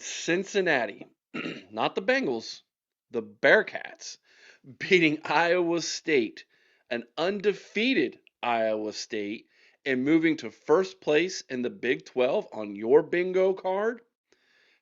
Cincinnati, not the Bengals, the Bearcats, beating Iowa State, an undefeated Iowa State, and moving to first place in the Big 12 on your bingo card.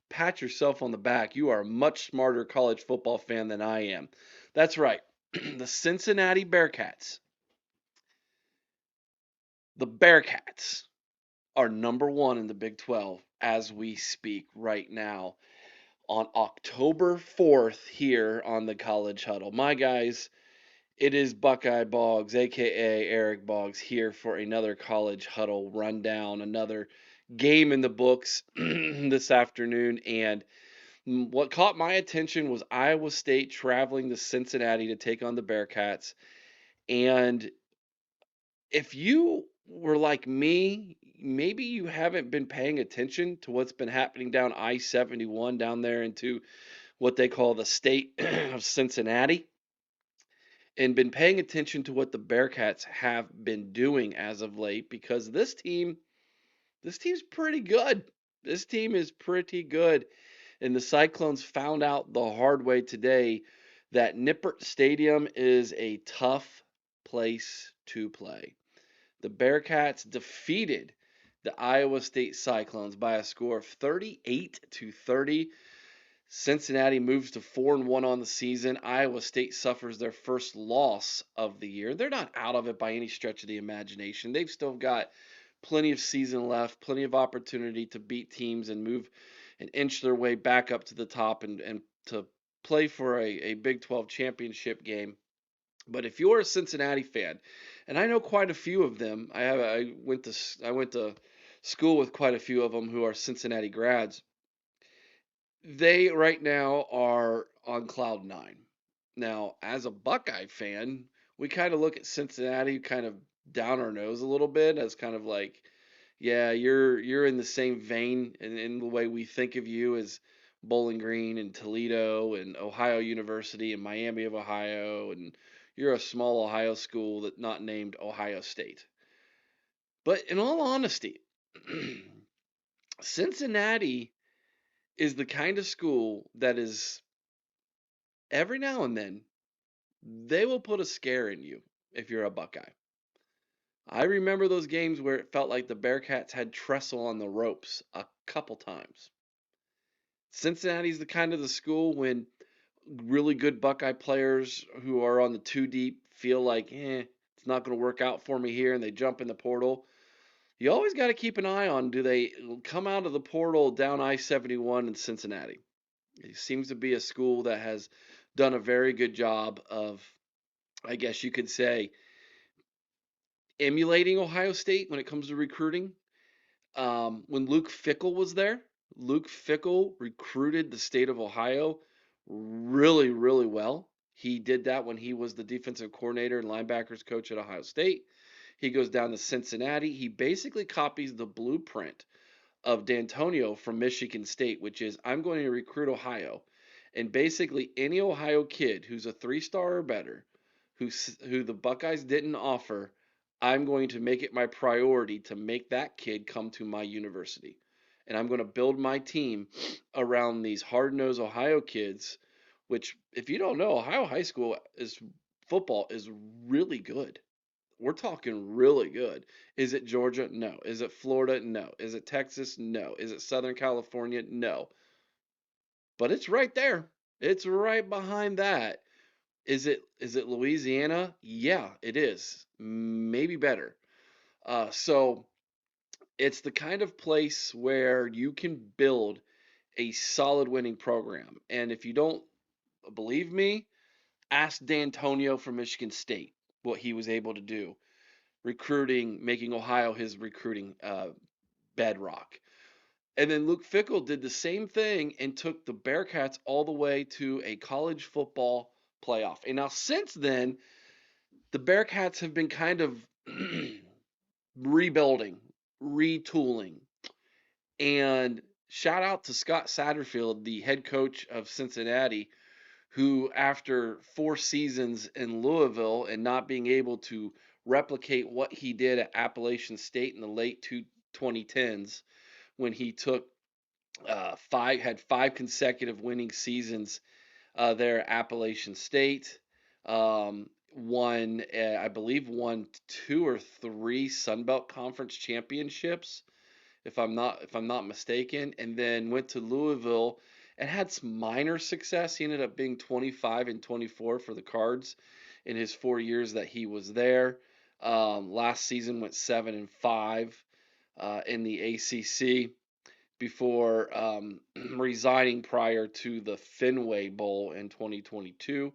Pat yourself on the back. You are a much smarter college football fan than I am. That's right. The Cincinnati Bearcats. The Bearcats are number one in the Big 12 as we speak right now on October 4th here on the College Huddle. My guys, it is Buckeye Boggs, aka Eric Boggs, here for another College Huddle rundown, another game in the books this afternoon. And what caught my attention was Iowa State traveling to Cincinnati to take on the Bearcats. And if you were like me, maybe you haven't been paying attention to what's been happening down I-71 down there into what they call the state of Cincinnati, and been paying attention to what the Bearcats have been doing as of late, because this team's pretty good. This team is pretty good. And the Cyclones found out the hard way today that Nippert Stadium is a tough place to play. The Bearcats defeated the Iowa State Cyclones by a score of 38-30. Cincinnati moves to 4-1 on the season. Iowa State suffers their first loss of the year. They're not out of it by any stretch of the imagination. They've still got plenty of season left, plenty of opportunity to beat teams and move and inch their way back up to the top and to play for a Big 12 championship game. But if you're a Cincinnati fan, and I know quite a few of them, I went to school with quite a few of them who are Cincinnati grads. They right now are on cloud nine. Now, as a Buckeye fan, we kind of look at Cincinnati kind of down our nose a little bit as kind of like, yeah, you're in the same vein in the way we think of you as Bowling Green and Toledo and Ohio University and Miami of Ohio, and you're a small Ohio school that not named Ohio State. But in all honesty, Cincinnati is the kind of school that is every now and then they will put a scare in you if you're a Buckeye. I remember those games where it felt like the Bearcats had Tressel on the ropes a couple times. Cincinnati's the kind of the school when really good Buckeye players who are on the two deep feel like, it's not going to work out for me here, and they jump in the portal. You always got to keep an eye on, do they come out of the portal down I-71 in Cincinnati? It seems to be a school that has done a very good job of, I guess you could say, emulating Ohio State when it comes to recruiting. When Luke Fickell was there, Luke Fickell recruited the state of Ohio really, really well. He did that when he was the defensive coordinator and linebackers coach at Ohio State. He goes down to Cincinnati. He basically copies the blueprint of D'Antonio from Michigan State, which is, I'm going to recruit Ohio. And basically any Ohio kid who's a 3-star or better, who the Buckeyes didn't offer, I'm going to make it my priority to make that kid come to my university. And I'm going to build my team around these hard-nosed Ohio kids, which, if you don't know, Ohio high school football is really good. We're talking really good. Is it Georgia? No. Is it Florida? No. Is it Texas? No. Is it Southern California? No. But it's right there. It's right behind that. Is it Louisiana? Yeah, it is. Maybe better. So it's the kind of place where you can build a solid winning program. And if you don't believe me, ask D'Antonio from Michigan State what he was able to do recruiting, making Ohio his recruiting bedrock. And then Luke Fickell did the same thing and took the Bearcats all the way to a college football playoff. And now since then, the Bearcats have been kind of rebuilding, retooling. And shout out to Scott Satterfield, the head coach of Cincinnati, who, after 4 seasons in Louisville and not being able to replicate what he did at Appalachian State in the late 2010s, when he took Had 5 consecutive winning seasons there at Appalachian State. I believe, won 2 or 3 Sun Belt Conference championships, if I'm not mistaken, and then went to Louisville and had some minor success. He ended up being 25 and 24 for the Cards in his 4 years that he was there. Last season went 7-5 in the ACC before resigning prior to the Fenway Bowl in 2022,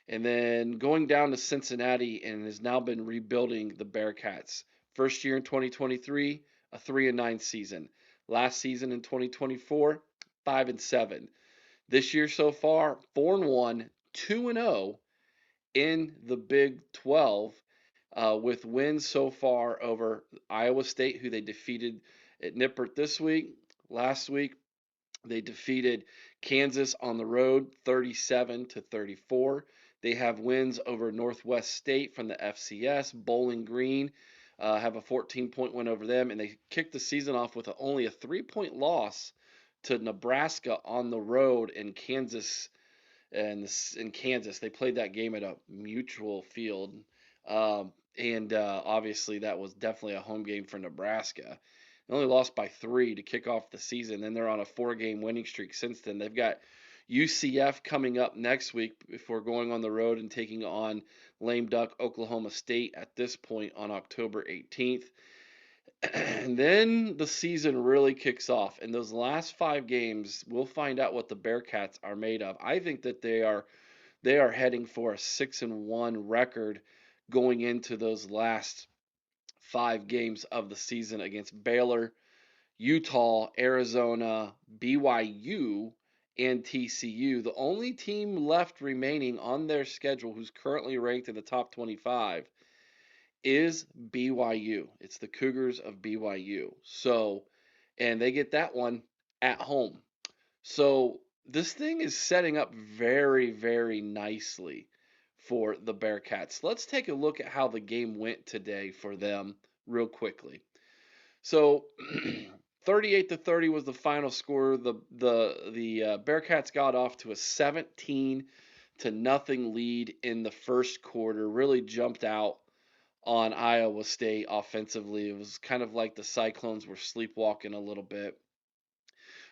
and then going down to Cincinnati and has now been rebuilding the Bearcats. First year in 2023, a 3-9 season. Last season in 2024, 5-7. This year so far, 4-1, 2-0 in the Big 12, with wins so far over Iowa State, who they defeated at Nippert this week. Last week, they defeated Kansas on the road 37-34. They have wins over Northwest State from the FCS. Bowling Green have a 14-point win over them, and they kicked the season off with only a 3-point loss to Nebraska on the road in Kansas. And in Kansas, they played that game at a mutual field, and obviously that was definitely a home game for Nebraska. They only lost by 3 to kick off the season. Then they're on a 4-game winning streak since then. They've got UCF coming up next week before going on the road and taking on lame duck Oklahoma State at this point on October 18th. And then the season really kicks off. And those last 5 games, we'll find out what the Bearcats are made of. I think that they are heading for a 6-1 record going into those last 5 games of the season against Baylor, Utah, Arizona, BYU, and TCU. The only team left remaining on their schedule who's currently ranked in the top 25 is BYU. It's the Cougars of BYU. So, and they get that one at home. So, this thing is setting up very, very nicely for the Bearcats. Let's take a look at how the game went today for them real quickly. So, 38-30 was the final score. The Bearcats got off to a 17-0 lead in the first quarter. Really jumped out on Iowa State offensively. It was kind of like the Cyclones were sleepwalking a little bit.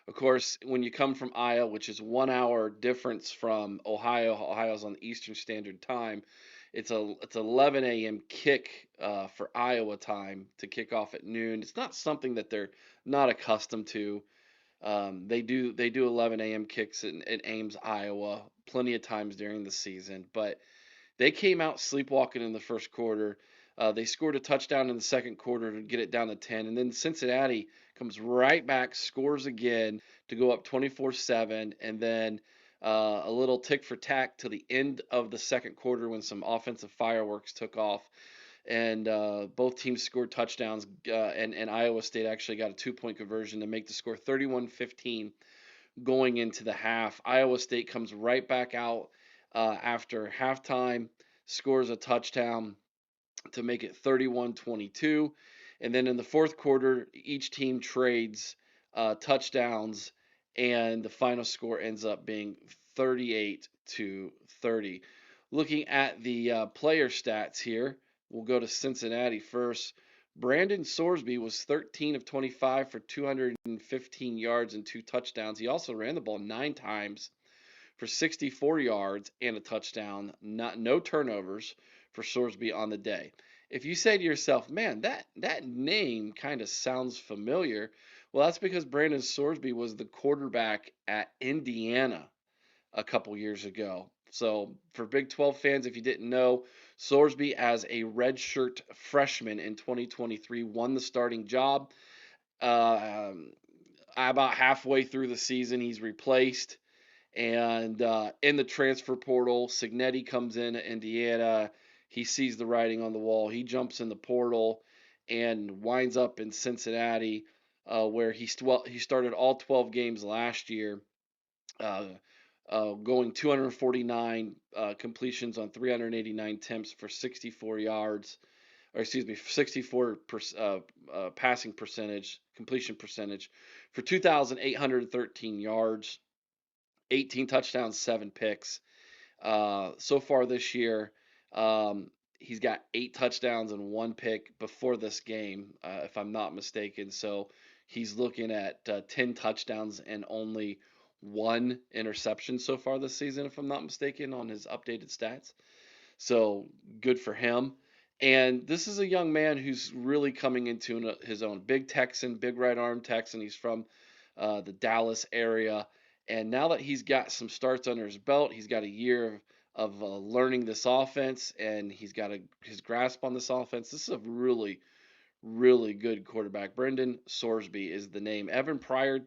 Of course, when you come from Iowa, which is 1 hour difference from Ohio, Ohio's on Eastern Standard Time. It's 11 a.m. kick for Iowa time to kick off at noon. It's not something that they're not accustomed to. They do 11 a.m. kicks in Ames, Iowa, plenty of times during the season, but they came out sleepwalking in the first quarter. They scored a touchdown in the second quarter to get it down to 10. And then Cincinnati comes right back, scores again to go up 24-7. And then a little tick for tack to the end of the second quarter when some offensive fireworks took off. And both teams scored touchdowns. And Iowa State actually got a 2-point conversion to make the score 31-15 going into the half. Iowa State comes right back out after halftime, scores a touchdown to make it 31-22. And then in the fourth quarter, each team trades touchdowns, and the final score ends up being 38-30. Looking at the player stats here, we'll go to Cincinnati first. Brandon Sorsby was 13 of 25 for 215 yards and 2 touchdowns. He also ran the ball 9 times for 64 yards and a touchdown. No turnovers for Sorsby on the day. If you say to yourself, man, that name kind of sounds familiar, well, that's because Brandon Sorsby was the quarterback at Indiana a couple years ago. So for Big 12 fans, if you didn't know, Sorsby, as a redshirt freshman in 2023, won the starting job. About halfway through the season, he's replaced. And in the transfer portal, Cignetti comes in at Indiana. He sees the writing on the wall. He jumps in the portal and winds up in Cincinnati, where he started all 12 games last year, going 249 completions on 389 attempts for 64 yards. or excuse me, 64 passing percentage, completion percentage for 2,813 yards, 18 touchdowns, 7 picks. So far this year, he's got 8 touchdowns and 1 pick before this game, if I'm not mistaken. So he's looking at 10 touchdowns and only 1 interception so far this season, if I'm not mistaken, on his updated stats. So good for him. And this is a young man who's really coming into his own. Big Texan, big right arm Texan. He's from the Dallas area. And now that he's got some starts under his belt, he's got a year of learning this offense, and he's got his grasp on this offense. This is a really, really good quarterback. Brendan Sorsby is the name. Evan Pryor,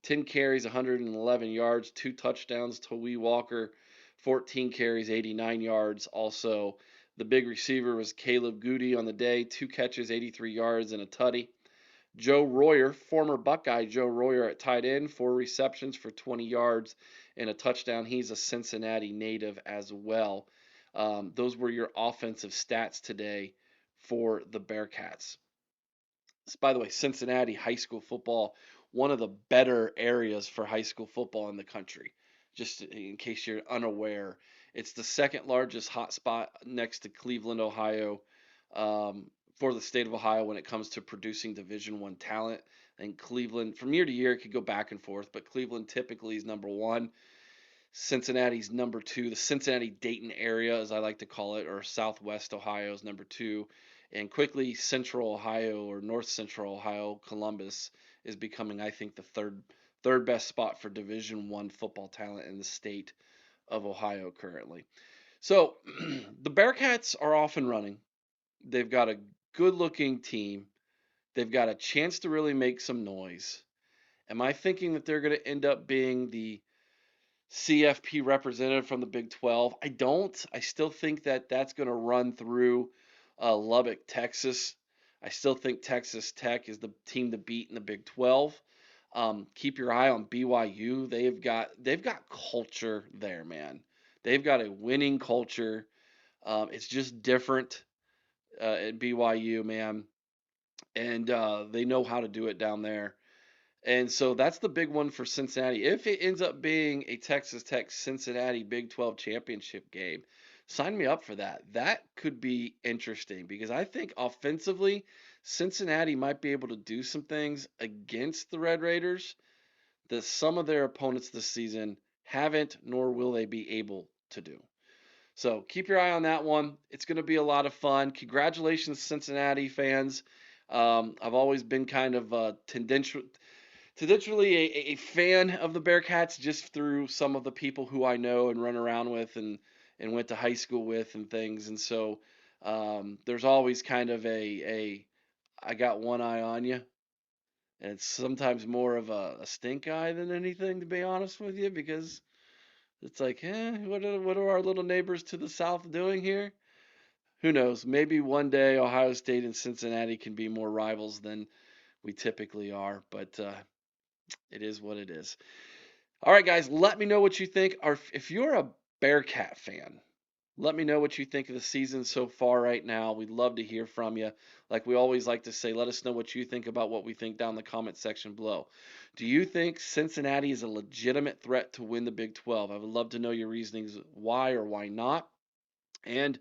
10 carries, 111 yards, 2 touchdowns. Tawee Walker, 14 carries, 89 yards. Also, the big receiver was Caleb Goody on the day, 2 catches, 83 yards, and a tutty. Joe Royer, former Buckeye Joe Royer at tight end, 4 receptions for 20 yards and a touchdown. He's a Cincinnati native as well. Those were your offensive stats today for the Bearcats. By the way, Cincinnati high school football, one of the better areas for high school football in the country. Just in case you're unaware, it's the second largest hotspot next to Cleveland, Ohio, for the state of Ohio when it comes to producing Division One talent. And Cleveland, from year to year, it could go back and forth, but Cleveland typically is number one. Cincinnati's number two. The Cincinnati Dayton area, as I like to call it, or Southwest Ohio is number two. And quickly, Central Ohio or North Central Ohio, Columbus is becoming, I think, the third best spot for Division One football talent in the state of Ohio currently. So the Bearcats are off and running. They've got a good-looking team. They've got a chance to really make some noise. Am I thinking that they're going to end up being the CFP representative from the Big 12? I don't. I still think that that's going to run through Lubbock, Texas. I still think Texas Tech is the team to beat in the Big 12. Keep your eye on BYU. They've got culture there, man. They've got a winning culture. It's just different at BYU, man, and they know how to do it down there. And so that's the big one for Cincinnati. If it ends up being a Texas Tech Cincinnati Big 12 championship game, sign me up for that. That could be interesting because I think offensively, Cincinnati might be able to do some things against the Red Raiders that some of their opponents this season haven't, nor will they be able to do. So keep your eye on that one. It's going to be a lot of fun. Congratulations, Cincinnati fans. I've always been kind of tendentially a fan of the Bearcats just through some of the people who I know and run around with and went to high school with and things. And so there's always kind of a I got one eye on you. And it's sometimes more of a stink eye than anything, to be honest with you, because it's like, what are our little neighbors to the south doing here? Who knows? Maybe one day Ohio State and Cincinnati can be more rivals than we typically are, but it is what it is. All right, guys, let me know what you think. Or if you're a Bearcat fan, let me know what you think of the season so far right now. We'd love to hear from you. Like we always like to say, let us know what you think about what we think down in the comment section below. Do you think Cincinnati is a legitimate threat to win the Big 12? I would love to know your reasonings why or why not. And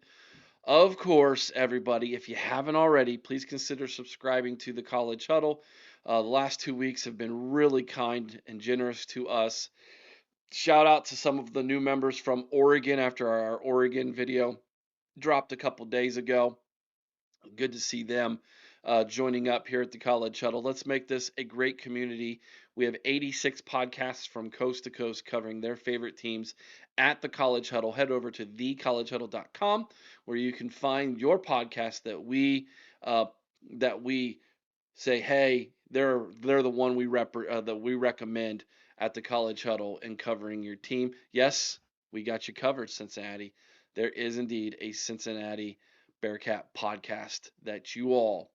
of course, everybody, if you haven't already, please consider subscribing to the College Huddle. The last 2 weeks have been really kind and generous to us. Shout out to some of the new members from Oregon after our Oregon video dropped a couple days ago. Good to see them joining up here at the College Huddle. Let's make this a great community. We have 86 podcasts from coast to coast covering their favorite teams at the College Huddle. Head over to thecollegehuddle.com where you can find your podcast that we say, hey, they're the one that we recommend at the College Huddle and covering your team. Yes, we got you covered, Cincinnati. There is indeed a Cincinnati Bearcat podcast that you all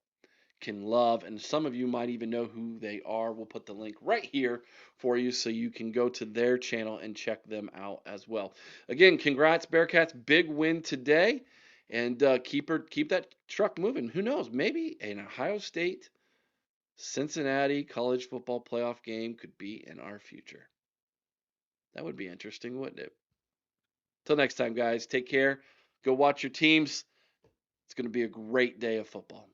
can love, and some of you might even know who they are. We'll put the link right here for you so you can go to their channel and check them out as well. Again, congrats, Bearcats. Big win today. and keep that truck moving. Who knows? Maybe an Ohio State Cincinnati college football playoff game could be in our future. That would be interesting, wouldn't it? Till next time, guys, take care. Go watch your teams. It's going to be a great day of football.